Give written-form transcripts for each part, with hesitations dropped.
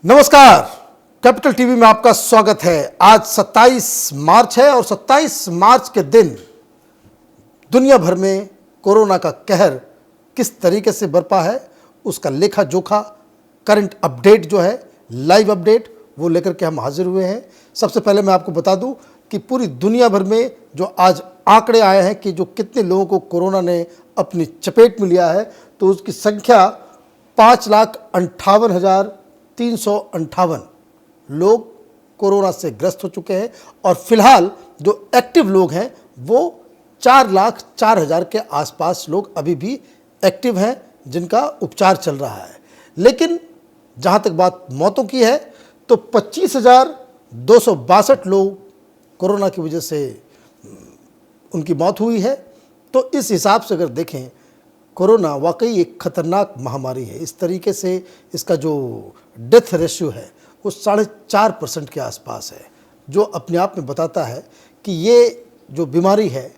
नमस्कार। Capital TV में आपका स्वागत है। आज 27 मार्च है और 27 मार्च के दिन दुनिया भर में कोरोना का कहर किस तरीके से बरपा है उसका लेखा जोखा, करंट अपडेट जो है, लाइव अपडेट, वो लेकर के हम हाजिर हुए हैं। सबसे पहले मैं आपको बता दूं कि पूरी दुनिया भर में जो आज आंकड़े आए हैं कि जो कितने लोगों को कोरोना ने अपनी चपेट में लिया है, तो उसकी संख्या 5,58,358 लोग कोरोना से ग्रस्त हो चुके हैं और फिलहाल जो एक्टिव लोग हैं वो 4,04,000 के आसपास लोग अभी भी एक्टिव हैं जिनका उपचार चल रहा है। लेकिन जहां तक बात मौतों की है तो 25,262 लोग कोरोना की वजह से उनकी मौत हुई है। तो इस हिसाब से अगर देखें, कोरोना वाकई एक खतरनाक महामारी है। इस तरीके से इसका जो डेथ रेशियो है वो 4.5% के आसपास है, जो अपने आप में बताता है कि ये जो बीमारी है,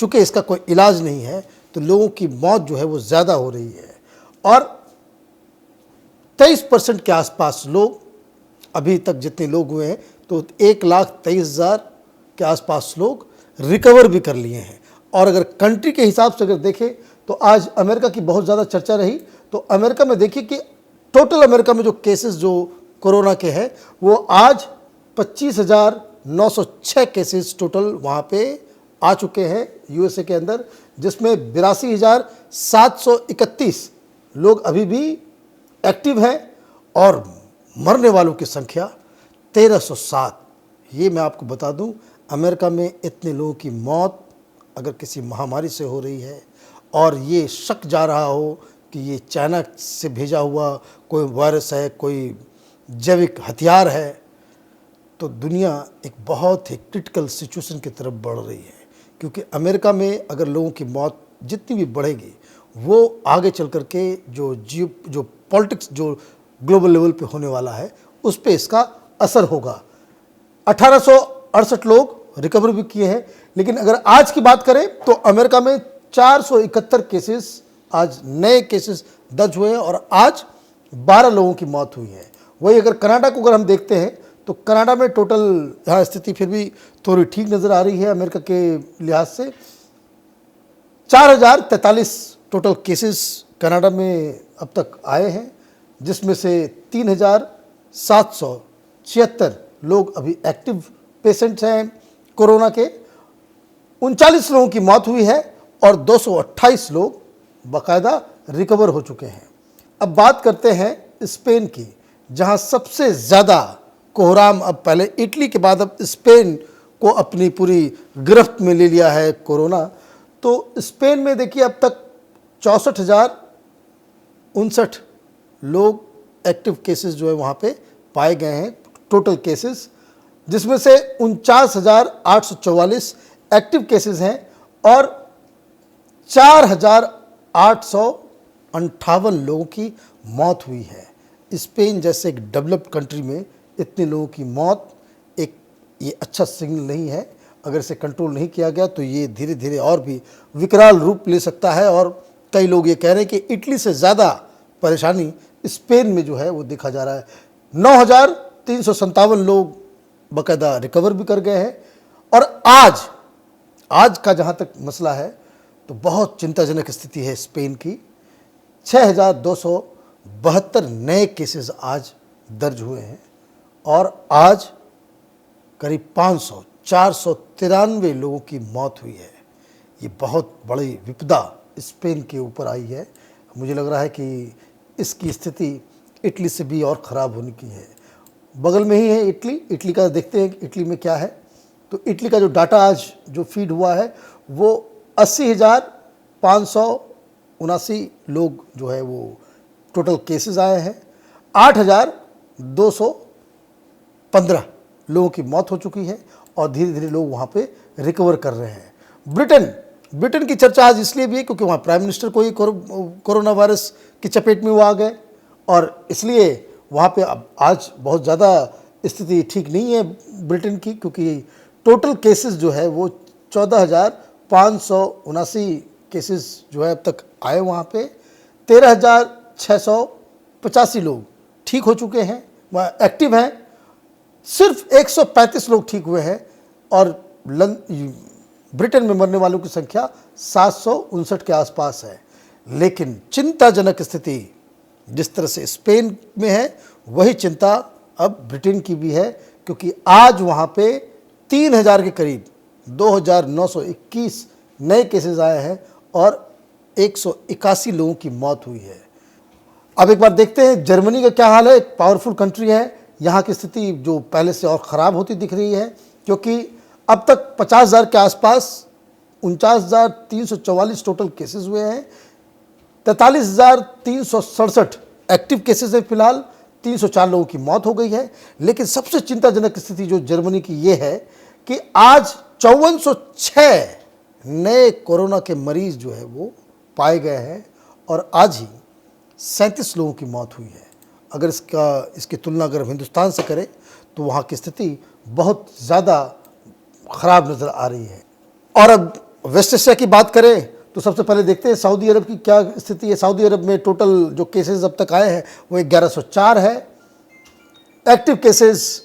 चूँकि इसका कोई इलाज नहीं है, तो लोगों की मौत जो है वो ज़्यादा हो रही है। और 23% के आसपास लोग, अभी तक जितने लोग हुए हैं तो 1,23,000 के आसपास लोग रिकवर भी कर लिए हैं। और अगर कंट्री के हिसाब से अगर देखें तो आज अमेरिका की बहुत ज़्यादा चर्चा रही, तो अमेरिका में देखिए कि टोटल अमेरिका में जो केसेस जो कोरोना के हैं वो आज 25,906 केसेस टोटल वहाँ पे आ चुके हैं यूएसए के अंदर, जिसमें 82,731 लोग अभी भी एक्टिव हैं और मरने वालों की संख्या 1,307। ये मैं आपको बता दूं, अमेरिका में इतने लोगों की मौत अगर किसी महामारी से हो रही है और ये शक जा रहा हो कि ये चाइना से भेजा हुआ कोई वायरस है, कोई जैविक हथियार है, तो दुनिया एक बहुत ही क्रिटिकल सिचुएशन की तरफ बढ़ रही है। क्योंकि अमेरिका में अगर लोगों की मौत जितनी भी बढ़ेगी, वो आगे चल कर के जो पॉलिटिक्स जो ग्लोबल लेवल पे होने वाला है उस पे इसका असर होगा। 1,868 लोग रिकवर भी किए हैं। लेकिन अगर आज की बात करें तो अमेरिका में 471 केसेस आज नए केसेस दर्ज हुए हैं और आज 12 लोगों की मौत हुई है। वही अगर कनाडा को अगर हम देखते हैं तो कनाडा में टोटल यहाँ स्थिति फिर भी थोड़ी ठीक नज़र आ रही है अमेरिका के लिहाज से। 4,043 टोटल केसेस कनाडा में अब तक आए हैं, जिसमें से 3,776 लोग अभी एक्टिव पेशेंट्स हैं कोरोना के। 39 लोगों की मौत हुई है और 228 लोग बाकायदा रिकवर हो चुके हैं। अब बात करते हैं स्पेन की, जहां सबसे ज़्यादा कोहराम, अब पहले इटली के बाद अब स्पेन को अपनी पूरी गिरफ्त में ले लिया है कोरोना। तो स्पेन में देखिए अब तक 64,059 लोग एक्टिव केसेस जो है वहाँ पे पाए गए हैं टोटल केसेस, जिसमें से 49,844 एक्टिव केसेस हैं और 4,858 लोगों की मौत हुई है। स्पेन जैसे एक डेवलप्ड कंट्री में इतने लोगों की मौत ये अच्छा सिग्नल नहीं है। अगर इसे कंट्रोल नहीं किया गया तो ये धीरे धीरे और भी विकराल रूप ले सकता है। और कई लोग ये कह रहे हैं कि इटली से ज़्यादा परेशानी स्पेन में जो है वो देखा जा रहा है। 9,357 लोग बाकायदा रिकवर भी कर गए हैं। और आज का जहाँ तक मसला है तो बहुत चिंताजनक स्थिति है स्पेन की। 6,272 नए केसेस आज दर्ज हुए हैं और आज करीब 493 लोगों की मौत हुई है। ये बहुत बड़ी विपदा स्पेन के ऊपर आई है। मुझे लग रहा है कि इसकी स्थिति इटली से भी और ख़राब होने की है। बगल में ही है इटली का देखते हैं इटली में क्या है। तो इटली का जो डाटा आज जो फीड हुआ है वो 80,579 लोग जो है वो टोटल केसेस आए हैं। 8,215 लोगों की मौत हो चुकी है और धीरे धीरे लोग वहाँ पे रिकवर कर रहे हैं। ब्रिटेन की चर्चा आज इसलिए भी है क्योंकि वहाँ प्राइम मिनिस्टर को ही कोरोना वायरस की चपेट में वो आ गए और इसलिए वहाँ पे अब आज बहुत ज़्यादा स्थिति ठीक नहीं है ब्रिटेन की, क्योंकि टोटल केसेस जो है वो 14,579 केसेस जो है अब तक आए वहाँ पे। 13,685 लोग ठीक हो चुके हैं एक्टिव हैं, सिर्फ 135 लोग ठीक हुए हैं और ब्रिटेन में मरने वालों की संख्या 759 के आसपास है। लेकिन चिंताजनक स्थिति जिस तरह से स्पेन में है, वही चिंता अब ब्रिटेन की भी है, क्योंकि आज वहाँ पे 3000 के करीब 2921 नए केसेस आए हैं और 181 लोगों की मौत हुई है। अब एक बार देखते हैं जर्मनी का क्या हाल है। एक पावरफुल कंट्री है, यहाँ की स्थिति जो पहले से और ख़राब होती दिख रही है, क्योंकि अब तक 50,000 के आसपास 49,344 टोटल केसेस हुए हैं, 43,367 एक्टिव केसेस हैं फिलहाल, 304 लोगों की मौत हो गई है। लेकिन सबसे चिंताजनक स्थिति जो जर्मनी की ये है कि आज 5406 नए कोरोना के मरीज जो है वो पाए गए हैं और आज ही 37 लोगों की मौत हुई है। अगर इसकी तुलना अगर हम हिंदुस्तान से करें तो वहाँ की स्थिति बहुत ज़्यादा ख़राब नज़र आ रही है। और अब वेस्ट एशिया की बात करें तो सबसे पहले देखते हैं सऊदी अरब की क्या स्थिति है। सऊदी अरब में टोटल जो केसेस अब तक आए हैं वो 1104 है, एक्टिव केसेस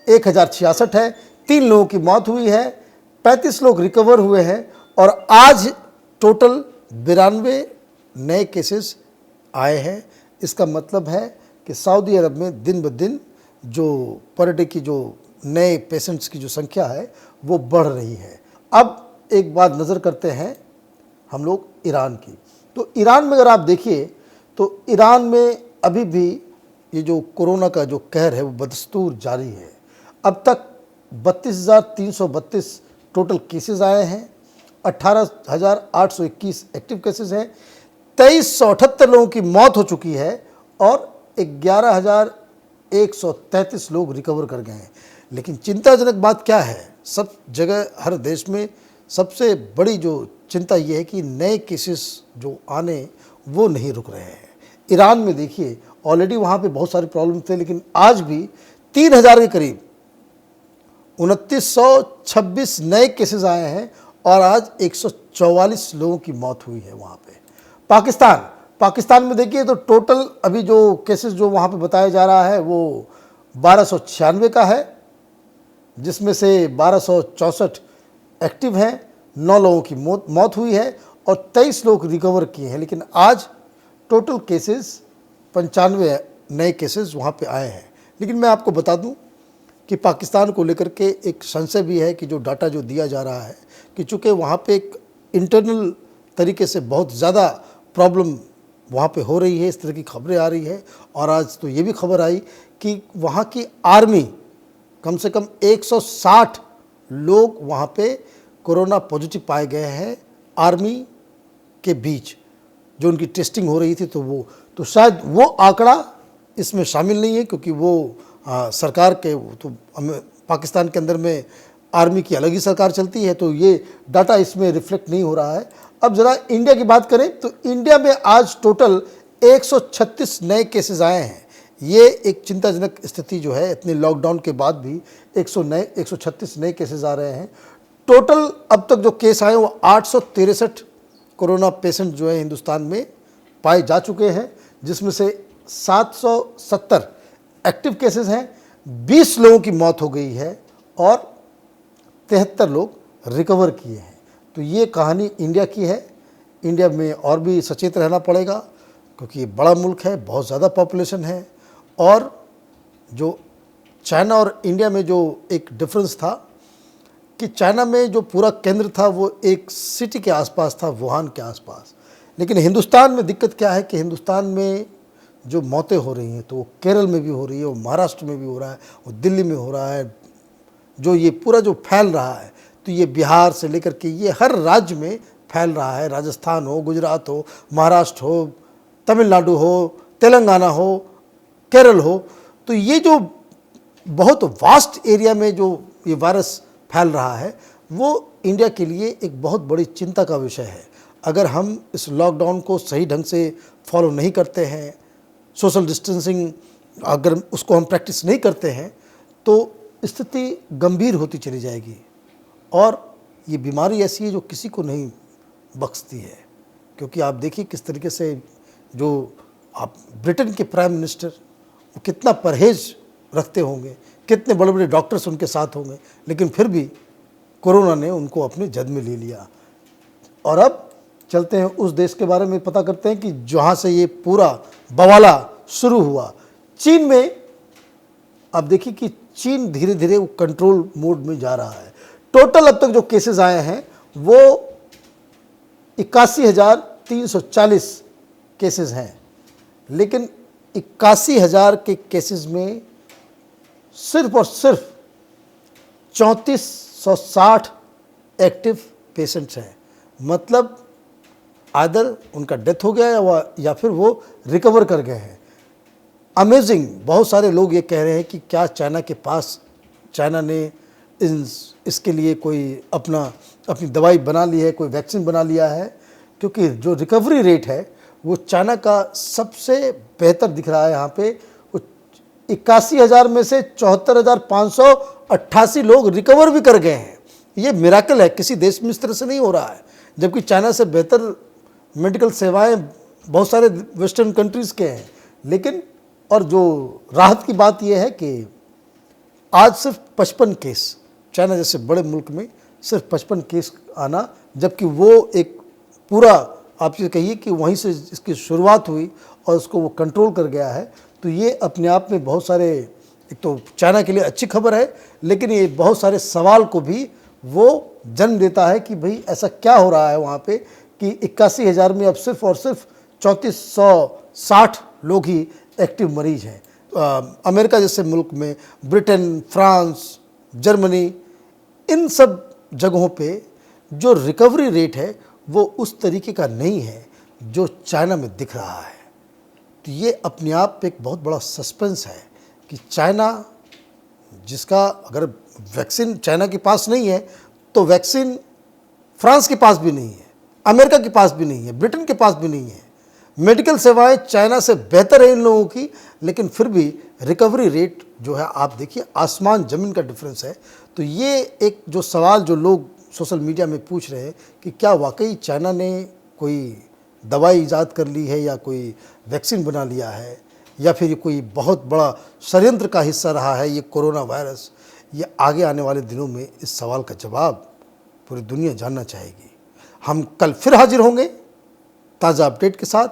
1066 है, 3 लोगों की मौत हुई है, 35 लोग रिकवर हुए हैं और आज टोटल 92 नए केसेस आए हैं। इसका मतलब है कि सऊदी अरब में दिन ब दिन जो पर डे की जो नए पेशेंट्स की जो संख्या है वो बढ़ रही है। अब एक बात नज़र करते हैं हम लोग ईरान की। तो ईरान में अगर आप देखिए तो ईरान में अभी भी ये जो कोरोना का जो कहर है वो बदस्तूर जारी है। अब तक 32,332 टोटल केसेस आए हैं, 18,821 एक्टिव केसेस हैं, 2378 लोगों की मौत हो चुकी है और 11,133 लोग रिकवर कर गए हैं। लेकिन चिंताजनक बात क्या है, सब जगह हर देश में सबसे बड़ी जो चिंता ये है कि नए केसेस जो आने वो नहीं रुक रहे हैं। ईरान में देखिए ऑलरेडी वहाँ पे बहुत सारे प्रॉब्लम थे, लेकिन आज भी 3000 के करीब 2926 नए केसेस आए हैं और आज 144 लोगों की मौत हुई है वहाँ पे। पाकिस्तान में देखिए तो टोटल अभी जो केसेस जो वहाँ पे बताया जा रहा है वो 1296 का है, जिसमें से 1264 एक्टिव हैं, 9 लोगों की मौत हुई है और 23 लोग रिकवर किए हैं। लेकिन आज टोटल केसेस 95 नए केसेस वहाँ पे आए हैं। लेकिन मैं आपको बता दूं कि पाकिस्तान को लेकर के एक संशय भी है कि जो डाटा जो दिया जा रहा है कि चूँकि वहाँ पे एक इंटरनल तरीके से बहुत ज़्यादा प्रॉब्लम वहाँ पे हो रही है, इस तरह की खबरें आ रही है। और आज तो ये भी खबर आई कि वहाँ की आर्मी कम से कम 160 लोग वहाँ पे कोरोना पॉजिटिव पाए गए हैं आर्मी के बीच, जो उनकी टेस्टिंग हो रही थी। तो शायद वो आंकड़ा इसमें शामिल नहीं है, क्योंकि वो सरकार के तो पाकिस्तान के अंदर में आर्मी की अलग ही सरकार चलती है, तो ये डाटा इसमें रिफ्लेक्ट नहीं हो रहा है। अब ज़रा इंडिया की बात करें तो इंडिया में आज टोटल 136 नए केसेस आए हैं। ये एक चिंताजनक स्थिति जो है, इतने लॉकडाउन के बाद भी 136 नए केसेस आ रहे हैं। टोटल अब तक जो केस आए वो 863 कोरोना पेशेंट जो है हिंदुस्तान में पाए जा चुके हैं, जिसमें से 770 एक्टिव केसेस हैं, 20 लोगों की मौत हो गई है और 73 लोग रिकवर किए हैं। तो ये कहानी इंडिया की है। इंडिया में और भी सचेत रहना पड़ेगा, क्योंकि ये बड़ा मुल्क है, बहुत ज़्यादा पॉपुलेशन है। और जो चाइना और इंडिया में जो एक डिफरेंस था कि चाइना में जो पूरा केंद्र था वो एक सिटी के आसपास था, वुहान के आसपास। लेकिन हिंदुस्तान में दिक्कत क्या है कि हिंदुस्तान में जो मौतें हो रही हैं तो वो केरल में भी हो रही है, वो महाराष्ट्र में भी हो रहा है, वो दिल्ली में हो रहा है। जो ये पूरा जो फैल रहा है तो ये बिहार से लेकर के ये हर राज्य में फैल रहा है। राजस्थान हो, गुजरात हो, महाराष्ट्र हो, तमिलनाडु हो, तेलंगाना हो, केरल हो। तो ये जो बहुत वास्ट एरिया में जो ये वायरस फैल रहा है वो इंडिया के लिए एक बहुत बड़ी चिंता का विषय है। अगर हम इस लॉकडाउन को सही ढंग से फॉलो नहीं करते हैं, सोशल डिस्टेंसिंग अगर उसको हम प्रैक्टिस नहीं करते हैं तो स्थिति गंभीर होती चली जाएगी। और ये बीमारी ऐसी है जो किसी को नहीं बख्शती है, क्योंकि आप देखिए किस तरीके से जो आप ब्रिटेन के प्राइम मिनिस्टर वो कितना परहेज रखते होंगे, कितने बड़े बड़े डॉक्टर्स उनके साथ होंगे, लेकिन फिर भी कोरोना ने उनको अपनी जद में ले लिया। और अब चलते हैं उस देश के बारे में, पता करते हैं कि जहाँ से ये पूरा बवाला शुरू हुआ, चीन में। अब देखिए कि चीन धीरे धीरे वो कंट्रोल मोड में जा रहा है। टोटल अब तक जो केसेस आए हैं वो 81,340 केसेस हैं, लेकिन 81,000 के केसेस में सिर्फ और सिर्फ 3460 एक्टिव पेशेंट्स हैं। मतलब आदर उनका डेथ हो गया या फिर वो रिकवर कर गए हैं। अमेजिंग। बहुत सारे लोग ये कह रहे हैं कि क्या चाइना ने इसके लिए कोई अपनी दवाई बना ली है, कोई वैक्सीन बना लिया है, क्योंकि जो रिकवरी रेट है वो चाइना का सबसे बेहतर दिख रहा है। यहाँ पे 81,000 में से 74,588 लोग रिकवर भी कर गए हैं। ये मिराकल है, किसी देश में इस तरह से नहीं हो रहा है, जबकि चाइना से बेहतर मेडिकल सेवाएं बहुत सारे वेस्टर्न कंट्रीज़ के हैं। लेकिन और जो राहत की बात यह है कि आज सिर्फ 55 केस, चाइना जैसे बड़े मुल्क में सिर्फ 55 केस आना, जबकि वो एक पूरा आप ये कहिए कि वहीं से इसकी शुरुआत हुई और उसको वो कंट्रोल कर गया है। तो ये अपने आप में बहुत सारे, एक तो चाइना के लिए अच्छी खबर है, लेकिन ये बहुत सारे सवाल को भी वो जन्म देता है कि भाई ऐसा क्या हो रहा है वहाँ पे कि 81,000 में अब सिर्फ और सिर्फ 3460 लोग ही एक्टिव मरीज हैं। अमेरिका जैसे मुल्क में, ब्रिटेन, फ्रांस, जर्मनी, इन सब जगहों पे जो रिकवरी रेट है वो उस तरीके का नहीं है जो चाइना में दिख रहा है। तो ये अपने आप पे एक बहुत बड़ा सस्पेंस है कि चाइना, जिसका अगर वैक्सीन चाइना के पास नहीं है तो वैक्सीन फ्रांस के पास भी नहीं है, अमेरिका के पास भी नहीं है, ब्रिटेन के पास भी नहीं है। मेडिकल सेवाएं चाइना से बेहतर है इन लोगों की, लेकिन फिर भी रिकवरी रेट जो है आप देखिए आसमान ज़मीन का डिफरेंस है। तो ये एक जो सवाल जो लोग सोशल मीडिया में पूछ रहे हैं कि क्या वाकई चाइना ने कोई दवाई ईजाद कर ली है या कोई वैक्सीन बना लिया है या फिर ये कोई बहुत बड़ा षड्यंत्र का हिस्सा रहा है ये कोरोना वायरस, ये आगे आने वाले दिनों में इस सवाल का जवाब पूरी दुनिया जानना चाहेगी। हम कल फिर हाजिर होंगे ताज़ा अपडेट के साथ।